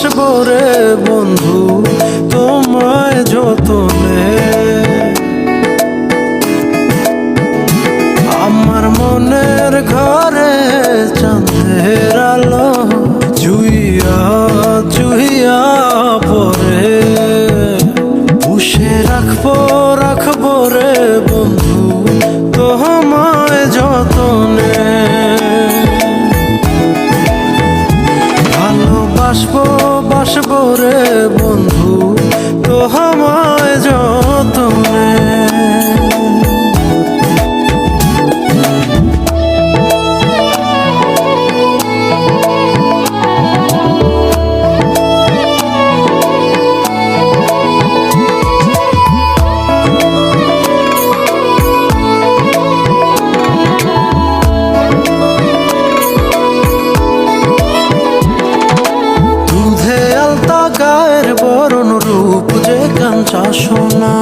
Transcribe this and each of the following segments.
বাসবো রে বন্ধু তোমায় যতনে। আমার মনের ঘরে চাঁদের আলো চুইয়া চুইয়া পরে পুষে রাখবো রে বন্ধু তোমায় যতনে। ভালোবাসবো রে বন্ধু তোমায় যতনে। গায়ের বরণ রূপ যে কাঞ্চা সোনা,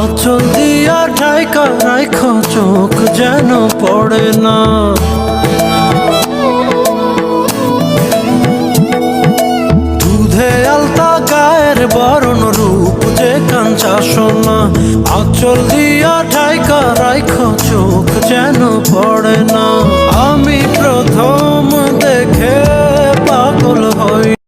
আঁচল দিয়া ঢাইকা রাইখ চোখ যেন পড়ে না। দুধে আলতা গায়ের বরণ রূপ যে কাঞ্চা সোনা, আঁচল দিয়া ঢাইকা রাইখ চোখ যেন পড়ে না। আমি প্রথম দেখে পাগল হই।